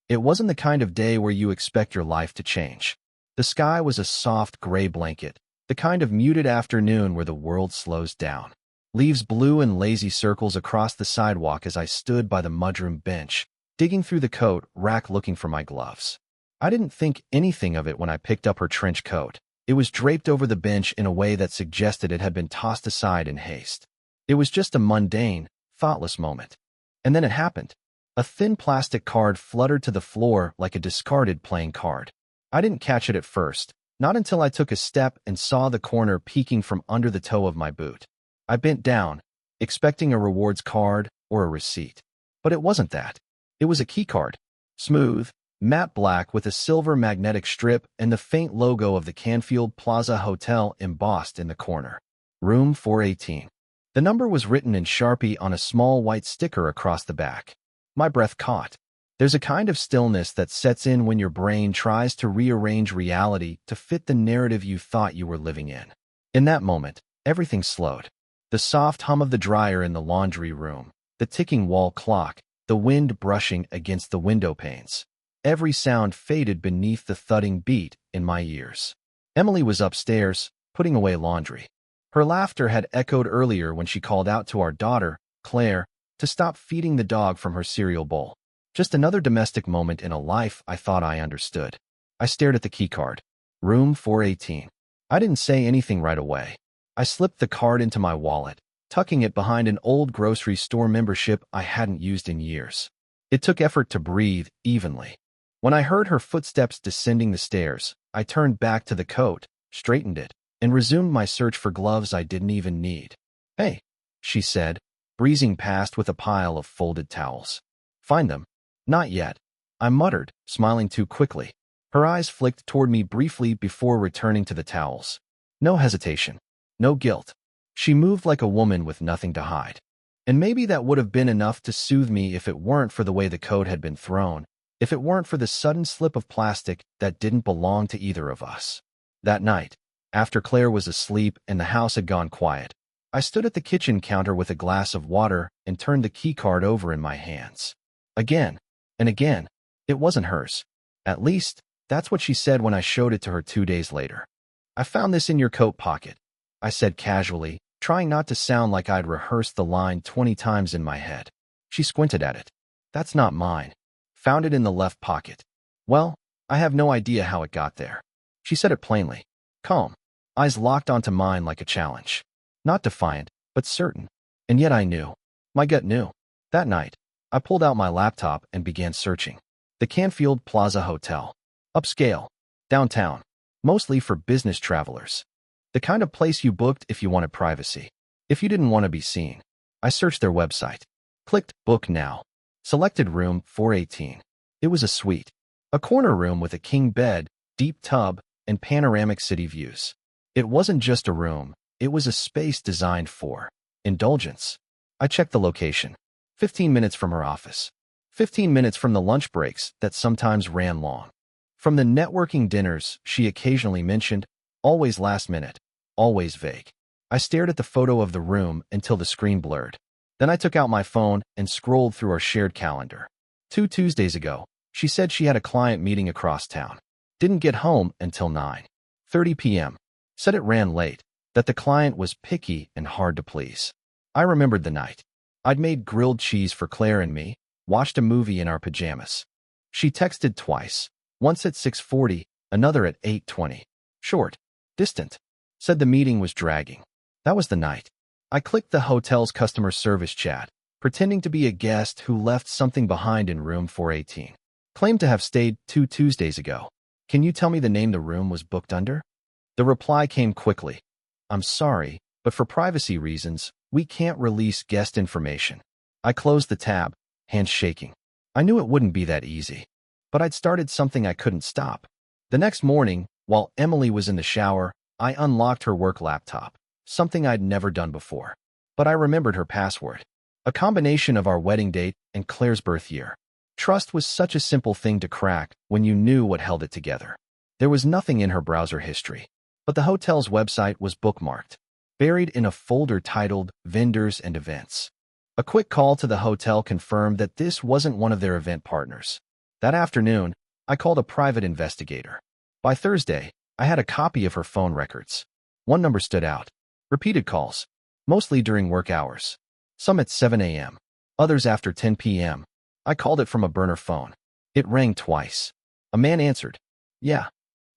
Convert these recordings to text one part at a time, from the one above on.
It wasn't the kind of day where you expect your life to change. The sky was a soft gray blanket, the kind of muted afternoon where the world slows down. Leaves blew in lazy circles across the sidewalk as I stood by the mudroom bench, digging through the coat rack looking for my gloves. I didn't think anything of it when I picked up her trench coat. It was draped over the bench in a way that suggested it had been tossed aside in haste. It was just a mundane, thoughtless moment. And then it happened. A thin plastic card fluttered to the floor like a discarded playing card. I didn't catch it at first, not until I took a step and saw the corner peeking from under the toe of my boot. I bent down, expecting a rewards card or a receipt. But it wasn't that. It was a keycard. Smooth, matte black with a silver magnetic strip and the faint logo of the Canfield Plaza Hotel embossed in the corner. Room 418. The number was written in Sharpie on a small white sticker across the back. My breath caught. There's a kind of stillness that sets in when your brain tries to rearrange reality to fit the narrative you thought you were living in. In that moment, everything slowed. The soft hum of the dryer in the laundry room, the ticking wall clock, the wind brushing against the window panes. Every sound faded beneath the thudding beat in my ears. Emily was upstairs, putting away laundry. Her laughter had echoed earlier when she called out to our daughter, Claire, to stop feeding the dog from her cereal bowl. Just another domestic moment in a life I thought I understood. I stared at the keycard. Room 418. I didn't say anything right away. I slipped the card into my wallet, tucking it behind an old grocery store membership I hadn't used in years. It took effort to breathe evenly. When I heard her footsteps descending the stairs, I turned back to the coat, straightened it, and resumed my search for gloves I didn't even need. "Hey," she said, breezing past with a pile of folded towels. "Find them?" "Not yet," I muttered, smiling too quickly. Her eyes flicked toward me briefly before returning to the towels. No hesitation. No guilt. She moved like a woman with nothing to hide. And maybe that would have been enough to soothe me if it weren't for the way the coat had been thrown, if it weren't for the sudden slip of plastic that didn't belong to either of us. That night, after Claire was asleep and the house had gone quiet, I stood at the kitchen counter with a glass of water and turned the keycard over in my hands. Again and again, it wasn't hers. At least, that's what she said when I showed it to her 2 days later. "I found this in your coat pocket," I said casually, trying not to sound like I'd rehearsed the line 20 times in my head. She squinted at it. "That's not mine. Found it in the left pocket." "Well, I have no idea how it got there." She said it plainly. Calm. Eyes locked onto mine like a challenge. Not defiant, but certain. And yet I knew. My gut knew. That night, I pulled out my laptop and began searching. The Canfield Plaza Hotel. Upscale. Downtown. Mostly for business travelers. The kind of place you booked if you wanted privacy. If you didn't want to be seen. I searched their website. Clicked Book Now. Selected room 418. It was a suite. A corner room with a king bed, deep tub, and panoramic city views. It wasn't just a room. It was a space designed for indulgence. I checked the location. 15 minutes from her office. 15 minutes from the lunch breaks that sometimes ran long. From the networking dinners she occasionally mentioned, always last minute, always vague. I stared at the photo of the room until the screen blurred. Then I took out my phone and scrolled through our shared calendar. 2 Tuesdays ago, she said she had a client meeting across town. Didn't get home until 9:30 p.m. Said it ran late, that the client was picky and hard to please. I remembered the night. I'd made grilled cheese for Claire and me, watched a movie in our pajamas. She texted twice, once at 6:40, another at 8:20. Short, distant. Said the meeting was dragging. That was the night. I clicked the hotel's customer service chat, pretending to be a guest who left something behind in room 418. Claimed to have stayed 2 Tuesdays ago. Can you tell me the name the room was booked under? The reply came quickly. I'm sorry, but for privacy reasons, we can't release guest information. I closed the tab, hands shaking. I knew it wouldn't be that easy. But I'd started something I couldn't stop. The next morning, while Emily was in the shower, I unlocked her work laptop, something I'd never done before. But I remembered her password. A combination of our wedding date and Claire's birth year. Trust was such a simple thing to crack when you knew what held it together. There was nothing in her browser history, but the hotel's website was bookmarked, buried in a folder titled Vendors and Events. A quick call to the hotel confirmed that this wasn't one of their event partners. That afternoon, I called a private investigator. By Thursday, I had a copy of her phone records. One number stood out. Repeated calls, mostly during work hours. Some at 7 a.m., others after 10 p.m. I called it from a burner phone. It rang twice. A man answered. Yeah.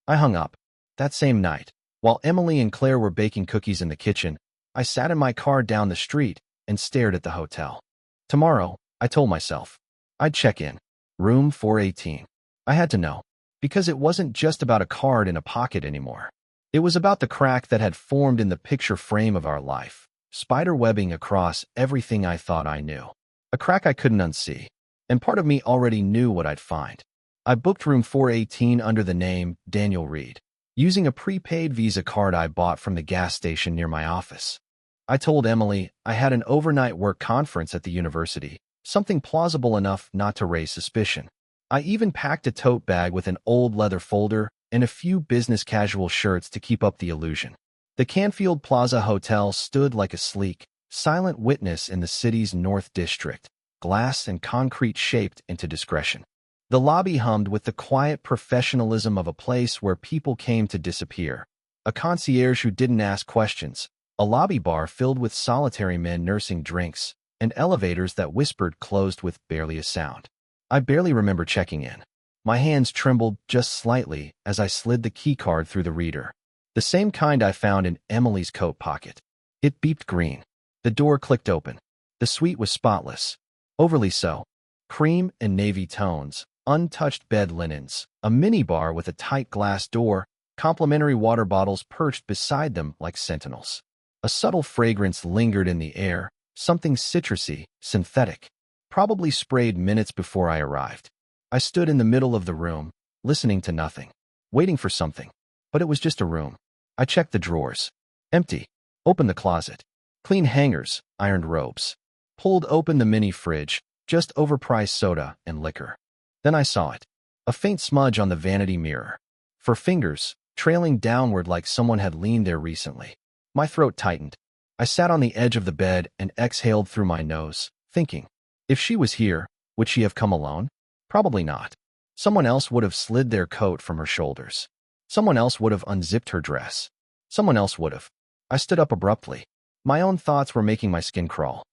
I hung up. That same night, while Emily and Claire were baking cookies in the kitchen, I sat in my car down the street and stared at the hotel. Tomorrow, I told myself, I'd check in. Room 418. I had to know, because it wasn't just about a card in a pocket anymore. It was about the crack that had formed in the picture frame of our life, spider-webbing across everything I thought I knew. A crack I couldn't unsee, and part of me already knew what I'd find. I booked room 418 under the name Daniel Reed, using a prepaid Visa card I bought from the gas station near my office. I told Emily I had an overnight work conference at the university, something plausible enough not to raise suspicion. I even packed a tote bag with an old leather folder and a few business casual shirts to keep up the illusion. The Canfield Plaza Hotel stood like a sleek, silent witness in the city's North District, glass and concrete shaped into discretion. The lobby hummed with the quiet professionalism of a place where people came to disappear. A concierge who didn't ask questions, a lobby bar filled with solitary men nursing drinks, and elevators that whispered closed with barely a sound. I barely remember checking in. My hands trembled just slightly as I slid the keycard through the reader. The same kind I found in Emily's coat pocket. It beeped green. The door clicked open. The suite was spotless. Overly so. Cream and navy tones, untouched bed linens, a minibar with a tight glass door, complimentary water bottles perched beside them like sentinels. A subtle fragrance lingered in the air, something citrusy, synthetic, probably sprayed minutes before I arrived. I stood in the middle of the room, listening to nothing, waiting for something. But it was just a room. I checked the drawers. Empty. Opened the closet. Clean hangers, ironed robes. Pulled open the mini fridge, just overpriced soda and liquor. Then I saw it. A faint smudge on the vanity mirror. For fingers, trailing downward like someone had leaned there recently. My throat tightened. I sat on the edge of the bed and exhaled through my nose, thinking, if she was here, would she have come alone? Probably not. Someone else would have slid their coat from her shoulders. Someone else would have unzipped her dress. Someone else would have. I stood up abruptly. My own thoughts were making my skin crawl.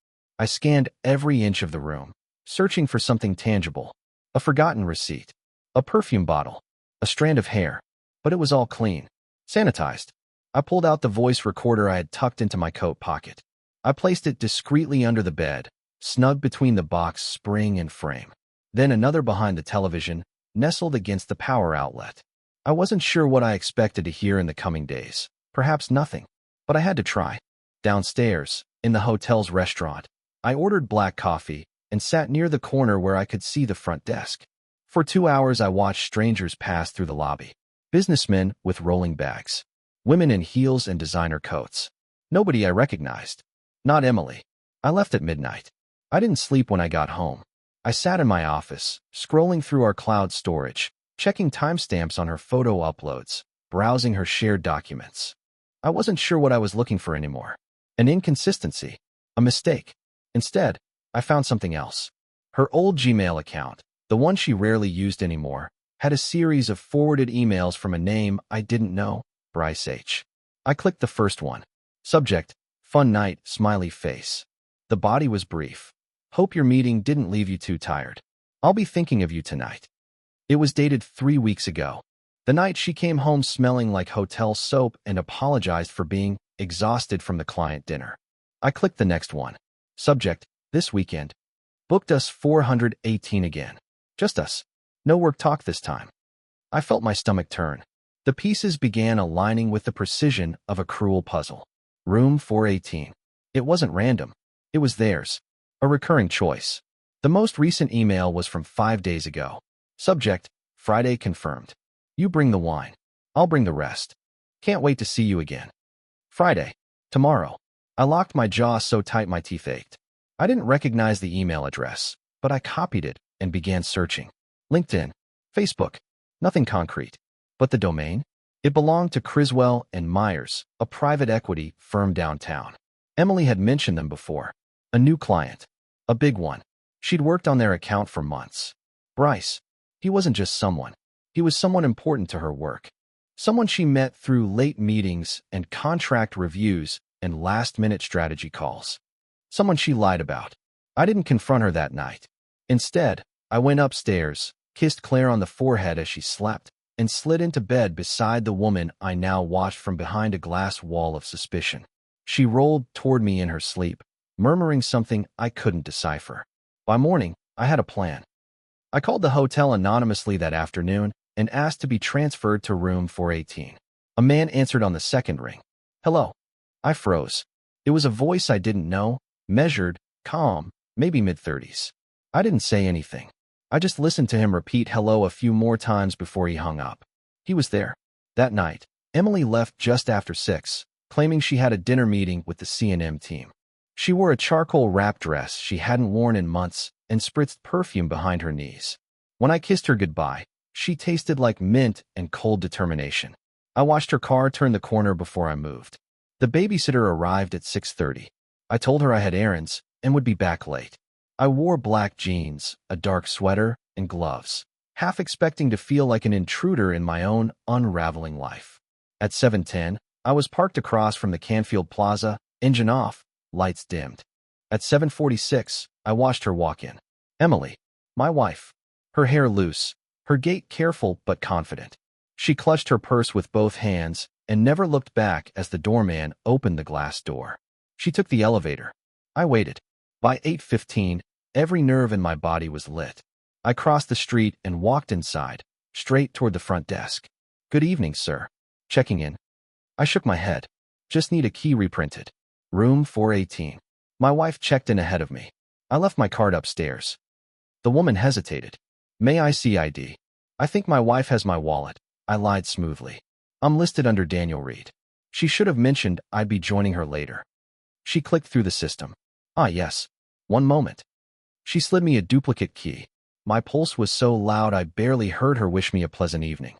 I scanned every inch of the room, searching for something tangible. A forgotten receipt. A perfume bottle. A strand of hair. But it was all clean. Sanitized. I pulled out the voice recorder I had tucked into my coat pocket. I placed it discreetly under the bed, snug between the box spring and frame. Then another behind the television, nestled against the power outlet. I wasn't sure what I expected to hear in the coming days. Perhaps nothing. But I had to try. Downstairs, in the hotel's restaurant, I ordered black coffee and sat near the corner where I could see the front desk. For 2 hours I watched strangers pass through the lobby. Businessmen with rolling bags. Women in heels and designer coats. Nobody I recognized. Not Emily. I left at midnight. I didn't sleep when I got home. I sat in my office, scrolling through our cloud storage, checking timestamps on her photo uploads, browsing her shared documents. I wasn't sure what I was looking for anymore. An inconsistency. A mistake. Instead, I found something else. Her old Gmail account, the one she rarely used anymore, had a series of forwarded emails from a name I didn't know, Bryce H. I clicked the first one. Subject, fun night, smiley face. The body was brief. Hope your meeting didn't leave you too tired. I'll be thinking of you tonight. It was dated 3 weeks ago. The night she came home smelling like hotel soap and apologized for being exhausted from the client dinner. I clicked the next one. Subject, this weekend. Booked us 418 again. Just us. No work talk this time. I felt my stomach turn. The pieces began aligning with the precision of a cruel puzzle. Room 418. It wasn't random. It was theirs. A recurring choice. The most recent email was from 5 days ago. Subject, Friday confirmed. You bring the wine. I'll bring the rest. Can't wait to see you again. Friday. Tomorrow. I locked my jaw so tight my teeth ached. I didn't recognize the email address, but I copied it and began searching. LinkedIn. Facebook. Nothing concrete. But the domain? It belonged to Criswell and Myers, a private equity firm downtown. Emily had mentioned them before. A new client. A big one. She'd worked on their account for months. Bryce. He wasn't just someone. He was someone important to her work. Someone she met through late meetings and contract reviews and last-minute strategy calls. Someone she lied about. I didn't confront her that night. Instead, I went upstairs, kissed Claire on the forehead as she slept, and slid into bed beside the woman I now watched from behind a glass wall of suspicion. She rolled toward me in her sleep, murmuring something I couldn't decipher. By morning, I had a plan. I called the hotel anonymously that afternoon and asked to be transferred to room 418. A man answered on the second ring. Hello. I froze. It was a voice I didn't know, measured, calm, maybe mid-30s. I didn't say anything. I just listened to him repeat hello a few more times before he hung up. He was there. That night, Emily left just after 6, claiming she had a dinner meeting with the C&M team. She wore a charcoal wrap dress she hadn't worn in months and spritzed perfume behind her knees. When I kissed her goodbye, she tasted like mint and cold determination. I watched her car turn the corner before I moved. The babysitter arrived at 6:30. I told her I had errands and would be back late. I wore black jeans, a dark sweater, and gloves, half expecting to feel like an intruder in my own unraveling life. At 7:10, I was parked across from the Canfield Plaza, engine off, lights dimmed. At 7:46, I watched her walk in. Emily, my wife. Her hair loose, her gait careful but confident. She clutched her purse with both hands and never looked back as the doorman opened the glass door. She took the elevator. I waited. By 8:15, every nerve in my body was lit. I crossed the street and walked inside, straight toward the front desk. Good evening, sir. Checking in. I shook my head. Just need a key reprinted. Room 418. My wife checked in ahead of me. I left my card upstairs. The woman hesitated. May I see ID? I think my wife has my wallet. I lied smoothly. I'm listed under Daniel Reed. She should have mentioned I'd be joining her later. She clicked through the system. Ah, yes. One moment. She slid me a duplicate key. My pulse was so loud I barely heard her wish me a pleasant evening.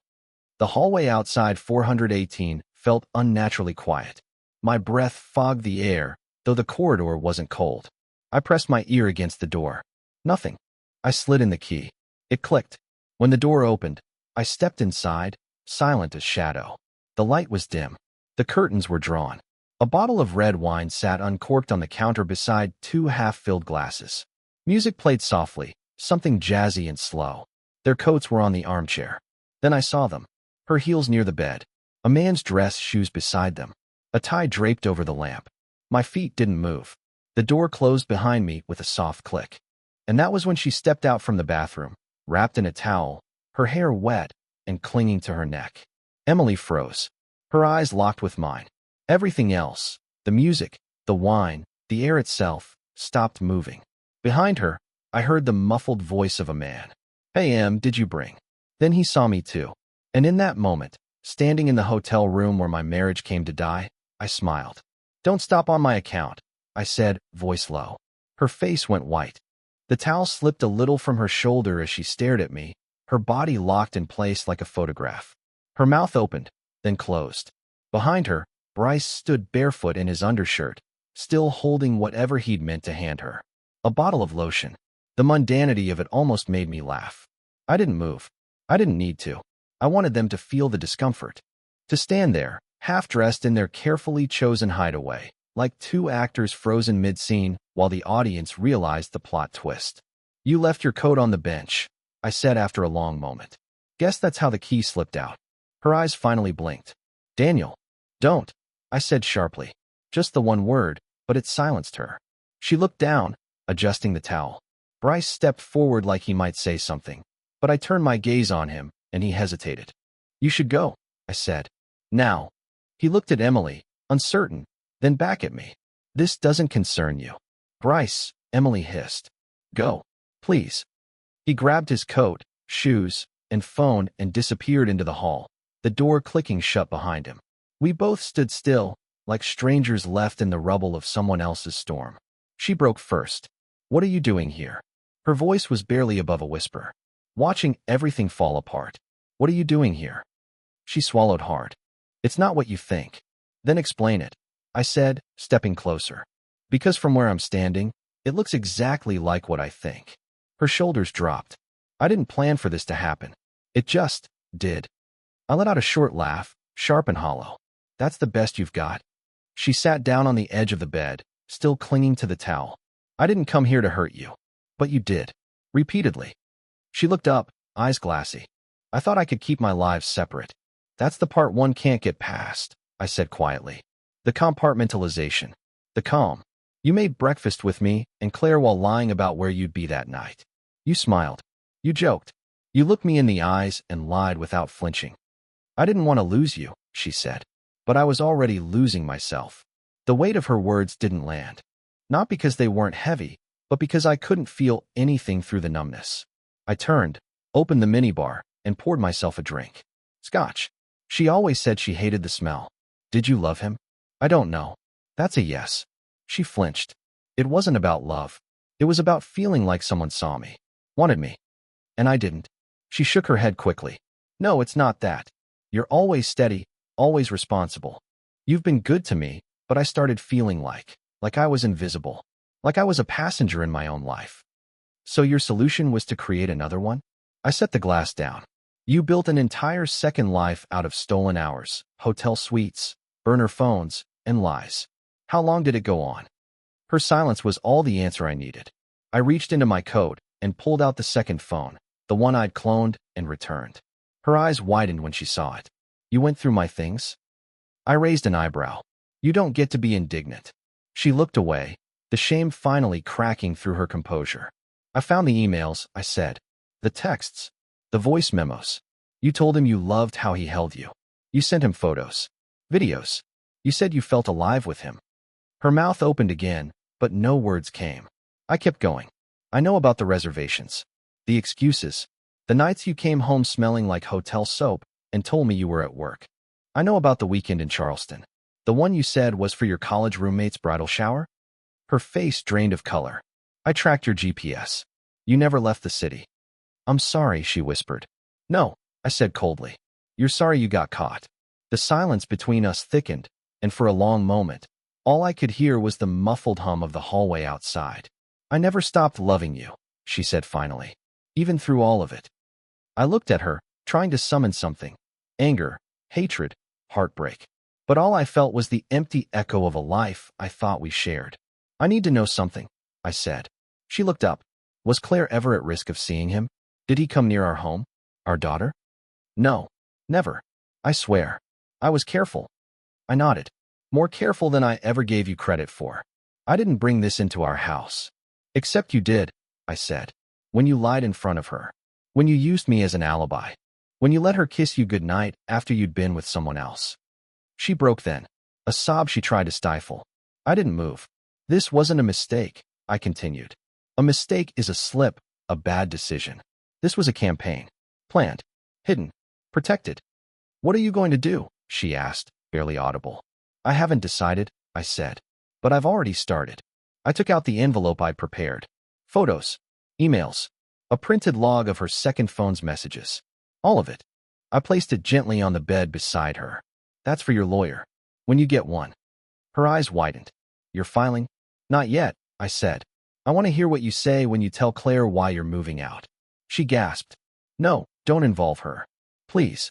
The hallway outside 418 felt unnaturally quiet. My breath fogged the air, though the corridor wasn't cold. I pressed my ear against the door. Nothing. I slid in the key. It clicked. When the door opened, I stepped inside, silent as shadow. The light was dim. The curtains were drawn. A bottle of red wine sat uncorked on the counter beside 2 half-filled glasses. Music played softly, something jazzy and slow. Their coats were on the armchair. Then I saw them. Her heels near the bed. A man's dress shoes beside them. A tie draped over the lamp. My feet didn't move. The door closed behind me with a soft click. And that was when she stepped out from the bathroom, wrapped in a towel, her hair wet and clinging to her neck. Emily froze. Her eyes locked with mine. Everything else, the music, the wine, the air itself, stopped moving. Behind her, I heard the muffled voice of a man. Hey, Em, did you bring? Then he saw me too. And in that moment, standing in the hotel room where my marriage came to die, I smiled. Don't stop on my account, I said, voice low. Her face went white. The towel slipped a little from her shoulder as she stared at me, her body locked in place like a photograph. Her mouth opened, then closed. Behind her, Bryce stood barefoot in his undershirt, still holding whatever he'd meant to hand her. A bottle of lotion. The mundanity of it almost made me laugh. I didn't move. I didn't need to. I wanted them to feel the discomfort. To stand there, half-dressed in their carefully chosen hideaway, like 2 actors frozen mid-scene while the audience realized the plot twist. You left your coat on the bench, I said after a long moment. Guess that's how the key slipped out. Her eyes finally blinked. Daniel. Don't, I said sharply. Just the one word, but it silenced her. She looked down, adjusting the towel. Bryce stepped forward like he might say something, but I turned my gaze on him, and he hesitated. You should go, I said. Now. He looked at Emily, uncertain, then back at me. This doesn't concern you. Bryce, Emily hissed. Go, please. He grabbed his coat, shoes, and phone and disappeared into the hall, the door clicking shut behind him. We both stood still, like strangers left in the rubble of someone else's storm. She broke first. What are you doing here? Her voice was barely above a whisper. Watching everything fall apart. What are you doing here? She swallowed hard. It's not what you think. Then explain it, I said, stepping closer. Because from where I'm standing, it looks exactly like what I think. Her shoulders dropped. I didn't plan for this to happen. It just did. I let out a short laugh, sharp and hollow. That's the best you've got. She sat down on the edge of the bed, still clinging to the towel. I didn't come here to hurt you. But you did. Repeatedly. She looked up, eyes glassy. I thought I could keep my lives separate. That's the part one can't get past, I said quietly. The compartmentalization. The calm. You made breakfast with me and Claire while lying about where you'd be that night. You smiled. You joked. You looked me in the eyes and lied without flinching. I didn't want to lose you, she said. But I was already losing myself. The weight of her words didn't land. Not because they weren't heavy, but because I couldn't feel anything through the numbness. I turned, opened the minibar, and poured myself a drink. Scotch. She always said she hated the smell. Did you love him? I don't know. That's a yes. She flinched. It wasn't about love. It was about feeling like someone saw me, wanted me. And I didn't. She shook her head quickly. No, it's not that. You're always steady, always responsible. You've been good to me, but I started feeling like I was invisible, like I was a passenger in my own life. So your solution was to create another one? I set the glass down. You built an entire second life out of stolen hours, hotel suites, burner phones, and lies. How long did it go on? Her silence was all the answer I needed. I reached into my coat and pulled out the second phone, the one I'd cloned and returned. Her eyes widened when she saw it. You went through my things? I raised an eyebrow. You don't get to be indignant. She looked away, the shame finally cracking through her composure. I found the emails, I said. The texts. The voice memos. You told him you loved how he held you. You sent him photos. Videos. You said you felt alive with him. Her mouth opened again, but no words came. I kept going. I know about the reservations. The excuses. The nights you came home smelling like hotel soap and told me you were at work. I know about the weekend in Charleston. The one you said was for your college roommate's bridal shower? Her face drained of color. I tracked your GPS. You never left the city. I'm sorry, she whispered. No, I said coldly. You're sorry you got caught. The silence between us thickened, and for a long moment, all I could hear was the muffled hum of the hallway outside. I never stopped loving you, she said finally, even through all of it. I looked at her, trying to summon something. Anger, hatred, heartbreak. But all I felt was the empty echo of a life I thought we shared. I need to know something, I said. She looked up. Was Claire ever at risk of seeing him? Did he come near our home? Our daughter? No, never. I swear. I was careful. I nodded. More careful than I ever gave you credit for. I didn't bring this into our house. Except you did, I said. When you lied in front of her. When you used me as an alibi. When you let her kiss you goodnight after you'd been with someone else. She broke then. A sob she tried to stifle. I didn't move. This wasn't a mistake, I continued. A mistake is a slip, a bad decision. This was a campaign. Planned. Hidden. Protected. What are you going to do? She asked, barely audible. I haven't decided, I said. But I've already started. I took out the envelope I'd prepared. Photos. Emails. A printed log of her second phone's messages. All of it. I placed it gently on the bed beside her. That's for your lawyer. When you get one. Her eyes widened. You're filing? Not yet, I said. I want to hear what you say when you tell Claire why you're moving out. She gasped. No, don't involve her. Please.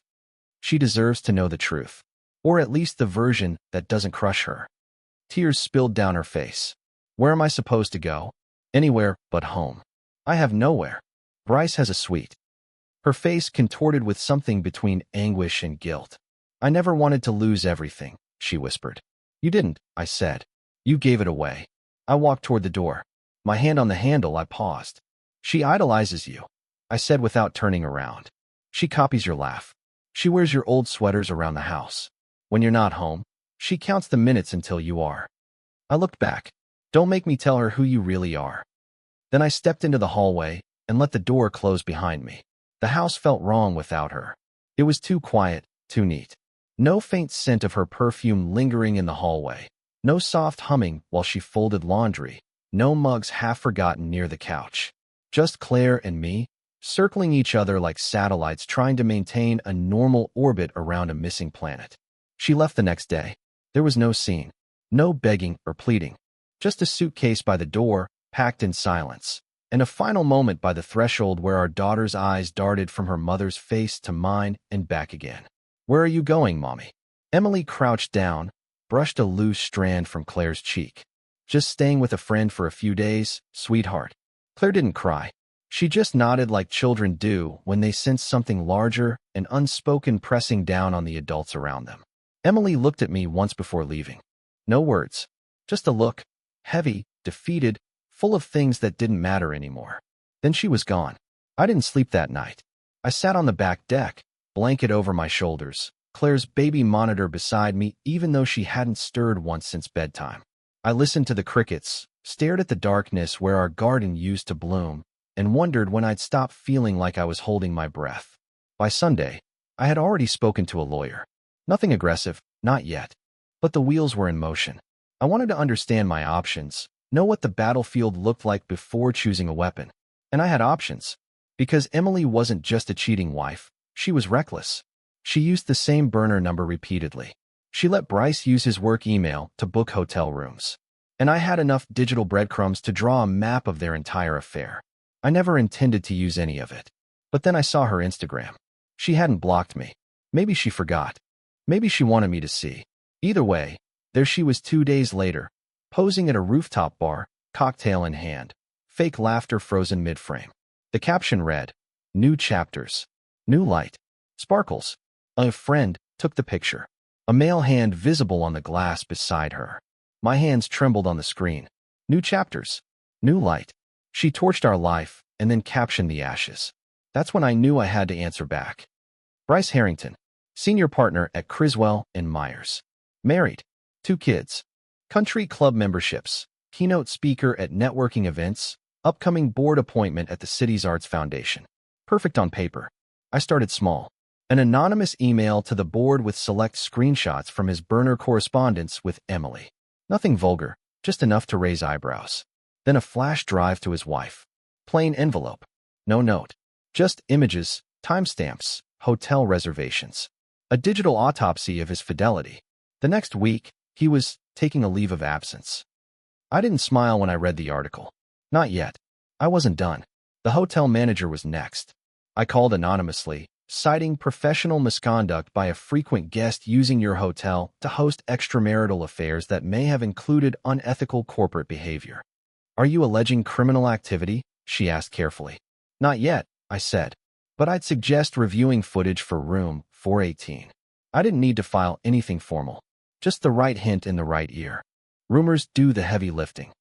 She deserves to know the truth. Or at least the version that doesn't crush her. Tears spilled down her face. Where am I supposed to go? Anywhere but home. I have nowhere. Bryce has a suite. Her face contorted with something between anguish and guilt. I never wanted to lose everything, she whispered. You didn't, I said. You gave it away. I walked toward the door. My hand on the handle, I paused. She idolizes you, I said without turning around. She copies your laugh. She wears your old sweaters around the house. When you're not home, she counts the minutes until you are. I looked back. Don't make me tell her who you really are. Then I stepped into the hallway and let the door close behind me. The house felt wrong without her. It was too quiet, too neat. No faint scent of her perfume lingering in the hallway. No soft humming while she folded laundry. No mugs half forgotten near the couch. Just Claire and me, circling each other like satellites trying to maintain a normal orbit around a missing planet. She left the next day. There was no scene. No begging or pleading. Just a suitcase by the door, packed in silence. and a final moment by the threshold where our daughter's eyes darted from her mother's face to mine and back again. "Where are you going, Mommy?" Emily crouched down, brushed a loose strand from Claire's cheek. "Just staying with a friend for a few days, sweetheart." Claire didn't cry. She just nodded like children do when they sense something larger and unspoken pressing down on the adults around them. Emily looked at me once before leaving. No words, just a look, heavy, defeated, full of things that didn't matter anymore. Then she was gone. I didn't sleep that night. I sat on the back deck, blanket over my shoulders, Claire's baby monitor beside me even though she hadn't stirred once since bedtime. I listened to the crickets, stared at the darkness where our garden used to bloom, and wondered when I'd stop feeling like I was holding my breath. By Sunday, I had already spoken to a lawyer. Nothing aggressive, not yet. But the wheels were in motion. I wanted to understand my options, know what the battlefield looked like before choosing a weapon. And I had options. Because Emily wasn't just a cheating wife, she was reckless. She used the same burner number repeatedly. She let Bryce use his work email to book hotel rooms. And I had enough digital breadcrumbs to draw a map of their entire affair. I never intended to use any of it. But then I saw her Instagram. She hadn't blocked me. Maybe she forgot. Maybe she wanted me to see. Either way, there she was 2 days later, posing at a rooftop bar, cocktail in hand, fake laughter frozen mid-frame. The caption read, "New chapters. New light. Sparkles." A friend took the picture. A male hand visible on the glass beside her. My hands trembled on the screen. New chapters. New light. She torched our life and then captioned the ashes. That's when I knew I had to answer back. Bryce Harrington, senior partner at Criswell and Myers. Married. 2 kids. Country club memberships. Keynote speaker at networking events. Upcoming board appointment at the city's Arts Foundation. Perfect on paper. I started small. An anonymous email to the board with select screenshots from his burner correspondence with Emily. Nothing vulgar, just enough to raise eyebrows. Then a flash drive to his wife. Plain envelope. No note. Just images, timestamps, hotel reservations. A digital autopsy of his fidelity. The next week, he was taking a leave of absence. I didn't smile when I read the article. Not yet. I wasn't done. The hotel manager was next. I called anonymously, citing professional misconduct by a frequent guest using your hotel to host extramarital affairs that may have included unethical corporate behavior. "Are you alleging criminal activity?" she asked carefully. "Not yet," I said, "but I'd suggest reviewing footage for room 418. I didn't need to file anything formal, just the right hint in the right ear. Rumors do the heavy lifting.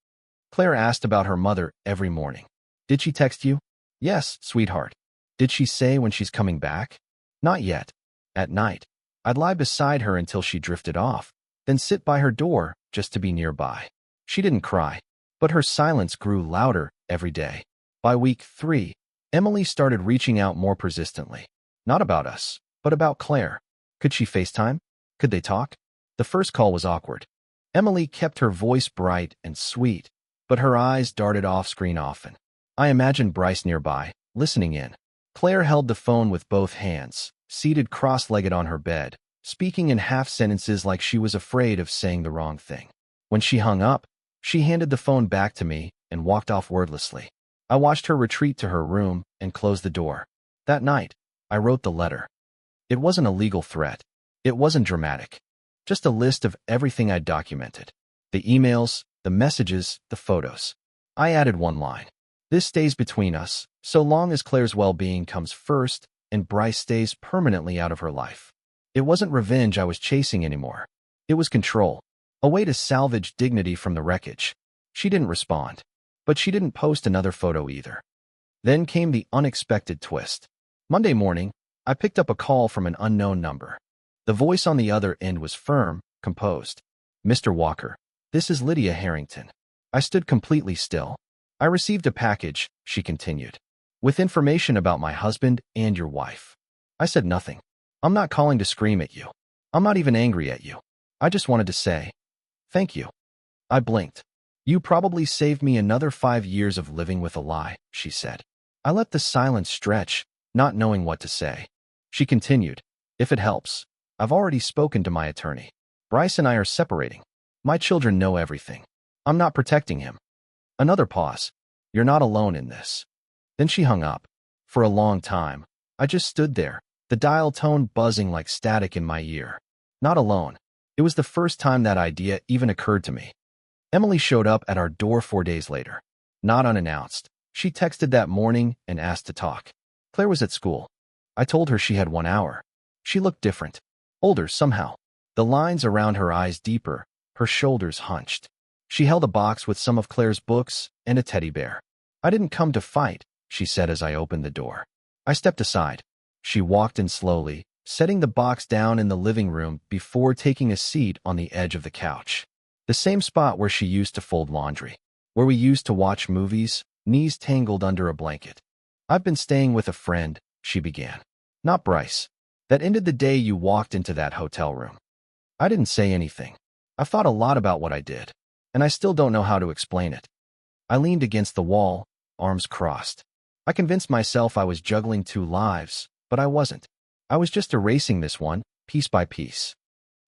Claire asked about her mother every morning. "Did she text you?" "Yes, sweetheart." "Did she say when she's coming back?" "Not yet." At night, I'd lie beside her until she drifted off, then sit by her door just to be nearby. She didn't cry, but her silence grew louder every day. By week 3, Emily started reaching out more persistently. Not about us, but about Claire. Could she FaceTime? Could they talk? The first call was awkward. Emily kept her voice bright and sweet, but her eyes darted off-screen often. I imagined Bryce nearby, listening in. Claire held the phone with both hands, seated cross-legged on her bed, speaking in half-sentences like she was afraid of saying the wrong thing. When she hung up, she handed the phone back to me and walked off wordlessly. I watched her retreat to her room and close the door. That night, I wrote the letter. It wasn't a legal threat. It wasn't dramatic. Just a list of everything I'd documented. The emails, the messages, the photos. I added one line. "This stays between us, so long as Claire's well-being comes first and Bryce stays permanently out of her life." It wasn't revenge I was chasing anymore. It was control. A way to salvage dignity from the wreckage. She didn't respond. But she didn't post another photo either. Then came the unexpected twist. Monday morning, I picked up a call from an unknown number. The voice on the other end was firm, composed. "Mr. Walker, this is Lydia Harrington." I stood completely still. "I received a package," she continued, "with information about my husband and your wife." I said nothing. "I'm not calling to scream at you. I'm not even angry at you. I just wanted to say, thank you." I blinked. "You probably saved me another 5 years of living with a lie," she said. I let the silence stretch, not knowing what to say. She continued, "If it helps, I've already spoken to my attorney. Bryce and I are separating. My children know everything. I'm not protecting him." Another pause. You're not alone in this. Then she hung up. For a long time, I just stood there, the dial tone buzzing like static in my ear. Not alone. It was the first time that idea even occurred to me. Emily showed up at our door 4 days later. Not unannounced. She texted that morning and asked to talk. Claire was at school. I told her she had 1 hour. She looked different. Older somehow. The lines around her eyes deeper, her shoulders hunched. She held a box with some of Claire's books and a teddy bear. I didn't come to fight, she said as I opened the door. I stepped aside. She walked in slowly, setting the box down in the living room before taking a seat on the edge of the couch. The same spot where she used to fold laundry, where we used to watch movies, knees tangled under a blanket. I've been staying with a friend, she began. Not Bryce. That ended the day you walked into that hotel room. I didn't say anything. I've thought a lot about what I did, and I still don't know how to explain it. I leaned against the wall, arms crossed. I convinced myself I was juggling 2 lives, but I wasn't. I was just erasing this one, piece by piece.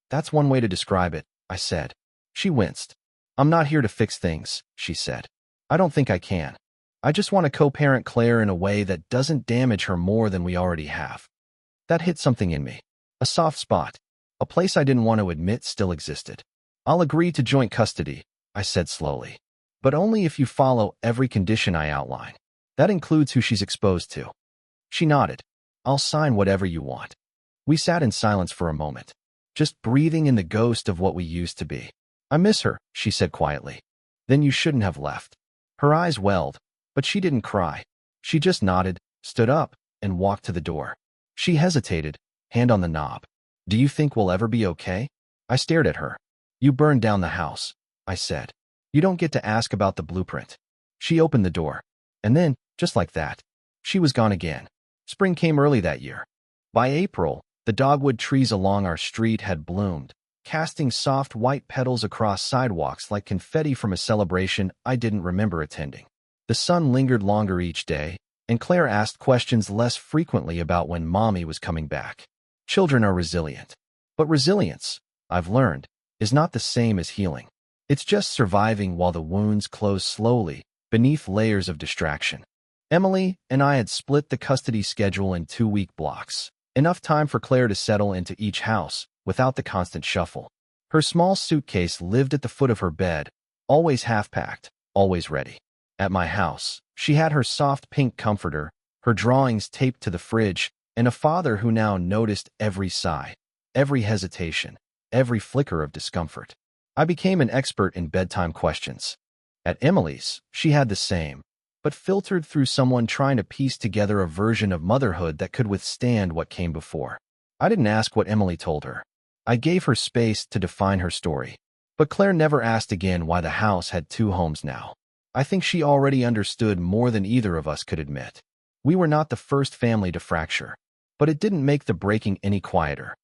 That's one way to describe it, I said. She winced. I'm not here to fix things, she said. I don't think I can. I just want to co-parent Claire in a way that doesn't damage her more than we already have. That hit something in me. A soft spot. A place I didn't want to admit still existed. I'll agree to joint custody, I said slowly. But only if you follow every condition I outline. That includes who she's exposed to. She nodded. I'll sign whatever you want. We sat in silence for a moment, just breathing in the ghost of what we used to be. I miss her, she said quietly. Then you shouldn't have left. Her eyes welled, but she didn't cry. She just nodded, stood up, and walked to the door. She hesitated, hand on the knob. Do you think we'll ever be okay? I stared at her. You burned down the house, I said. You don't get to ask about the blueprint. She opened the door. And then, just like that, she was gone again. Spring came early that year. By April, the dogwood trees along our street had bloomed, casting soft white petals across sidewalks like confetti from a celebration I didn't remember attending. The sun lingered longer each day, and Claire asked questions less frequently about when Mommy was coming back. Children are resilient. But resilience, I've learned, is not the same as healing. It's just surviving while the wounds close slowly, beneath layers of distraction. Emily and I had split the custody schedule in 2-week blocks, enough time for Claire to settle into each house without the constant shuffle. Her small suitcase lived at the foot of her bed, always half-packed, always ready. At my house, she had her soft pink comforter, her drawings taped to the fridge, and a father who now noticed every sigh, every hesitation, every flicker of discomfort. I became an expert in bedtime questions. At Emily's, she had the same, but filtered through someone trying to piece together a version of motherhood that could withstand what came before. I didn't ask what Emily told her. I gave her space to define her story. But Claire never asked again why the house had 2 homes now. I think she already understood more than either of us could admit. We were not the first family to fracture, but it didn't make the breaking any quieter.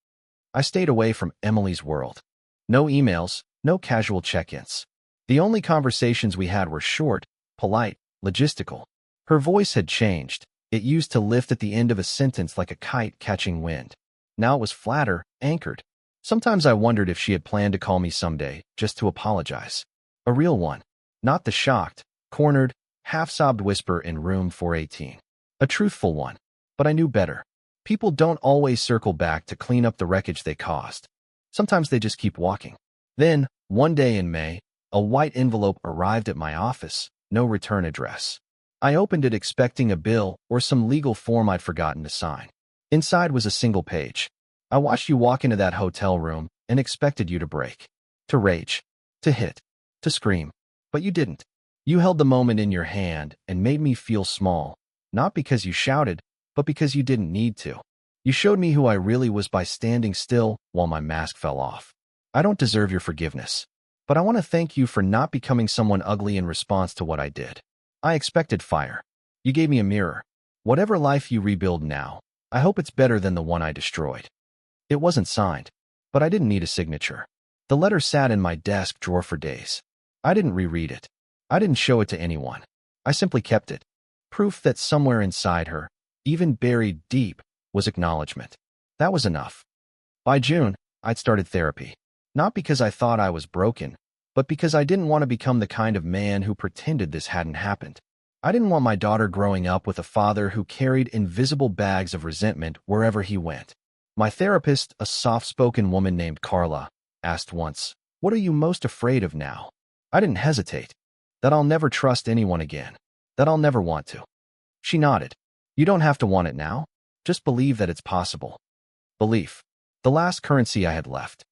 I stayed away from Emily's world. No emails, no casual check-ins. The only conversations we had were short, polite, logistical. Her voice had changed. It used to lift at the end of a sentence like a kite catching wind. Now it was flatter, anchored. Sometimes I wondered if she had planned to call me someday, just to apologize. A real one. Not the shocked, cornered, half-sobbed whisper in room 418. A truthful one. But I knew better. People don't always circle back to clean up the wreckage they caused. Sometimes they just keep walking. Then, one day in May, a white envelope arrived at my office, no return address. I opened it expecting a bill or some legal form I'd forgotten to sign. Inside was a single page. I watched you walk into that hotel room and expected you to break. To rage. To hit. To scream. But you didn't. You held the moment in your hand and made me feel small, not because you shouted, but because you didn't need to. You showed me who I really was by standing still while my mask fell off. I don't deserve your forgiveness, but I want to thank you for not becoming someone ugly in response to what I did. I expected fire. You gave me a mirror. Whatever life you rebuild now, I hope it's better than the one I destroyed. It wasn't signed, but I didn't need a signature. The letter sat in my desk drawer for days. I didn't reread it. I didn't show it to anyone. I simply kept it. Proof that somewhere inside her, even buried deep, was acknowledgement. That was enough. By June, I'd started therapy. Not because I thought I was broken, but because I didn't want to become the kind of man who pretended this hadn't happened. I didn't want my daughter growing up with a father who carried invisible bags of resentment wherever he went. My therapist, a soft-spoken woman named Carla, asked once, "What are you most afraid of now?" I didn't hesitate. That I'll never trust anyone again. That I'll never want to. She nodded. "You don't have to want it now. Just believe that it's possible." Belief. The last currency I had left.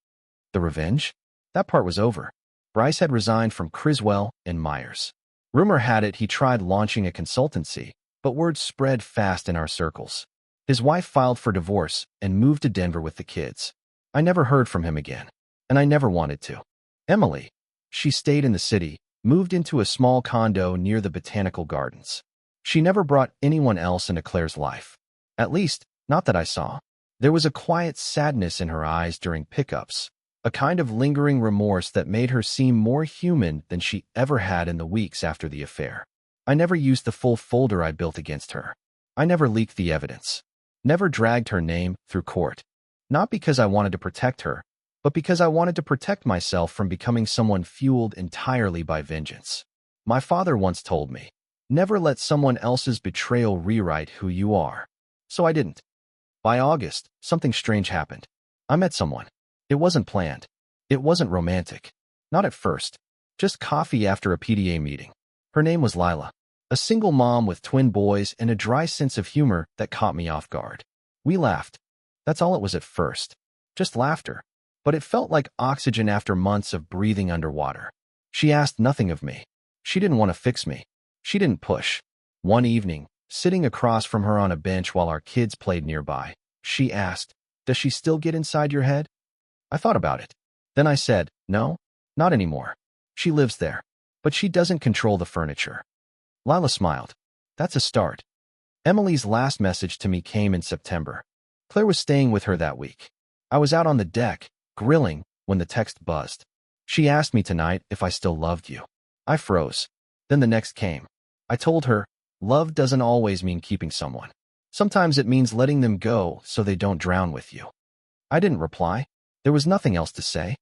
The revenge? That part was over. Bryce had resigned from Criswell and Myers. Rumor had it he tried launching a consultancy, but word spread fast in our circles. His wife filed for divorce and moved to Denver with the kids. I never heard from him again, and I never wanted to. Emily. She stayed in the city, moved into a small condo near the botanical gardens. She never brought anyone else into Claire's life. At least, not that I saw. There was a quiet sadness in her eyes during pickups, a kind of lingering remorse that made her seem more human than she ever had in the weeks after the affair. I never used the full folder I built against her. I never leaked the evidence. Never dragged her name through court. Not because I wanted to protect her, but because I wanted to protect myself from becoming someone fueled entirely by vengeance. My father once told me, "Never let someone else's betrayal rewrite who you are." So I didn't. By August, something strange happened. I met someone. It wasn't planned. It wasn't romantic. Not at first. Just coffee after a PTA meeting. Her name was Lila. A single mom with twin boys and a dry sense of humor that caught me off guard. We laughed. That's all it was at first. Just laughter. But it felt like oxygen after months of breathing underwater. She asked nothing of me. She didn't want to fix me. She didn't push. One evening, sitting across from her on a bench while our kids played nearby, she asked, "Does she still get inside your head?" I thought about it. Then I said, "No, not anymore. She lives there, but she doesn't control the furniture." Lila smiled. That's a start. Emily's last message to me came in September. Claire was staying with her that week. I was out on the deck, grilling, when the text buzzed. She asked me tonight if I still loved you. I froze. Then the next came. I told her, love doesn't always mean keeping someone. Sometimes it means letting them go so they don't drown with you. I didn't reply. There was nothing else to say.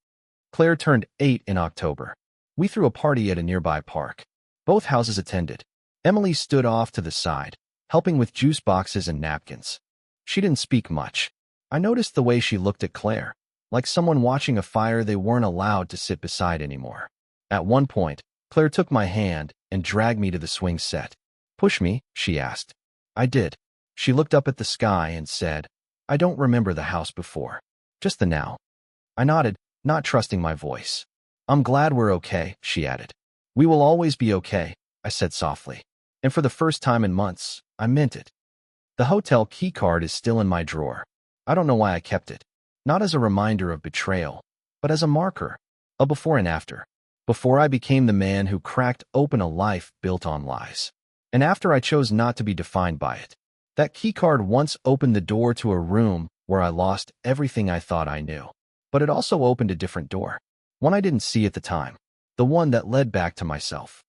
Claire turned 8 in October. We threw a party at a nearby park. Both houses attended. Emily stood off to the side, helping with juice boxes and napkins. She didn't speak much. I noticed the way she looked at Claire, like someone watching a fire they weren't allowed to sit beside anymore. At one point, Claire took my hand and dragged me to the swing set. "Push me?" she asked. I did. She looked up at the sky and said, "I don't remember the house before. Just the now." I nodded, not trusting my voice. "I'm glad we're okay," she added. "We will always be okay," I said softly. And for the first time in months, I meant it. The hotel keycard is still in my drawer. I don't know why I kept it. Not as a reminder of betrayal, but as a marker, a before and after. Before I became the man who cracked open a life built on lies. And after I chose not to be defined by it. That keycard once opened the door to a room where I lost everything I thought I knew. But it also opened a different door. One I didn't see at the time. The one that led back to myself.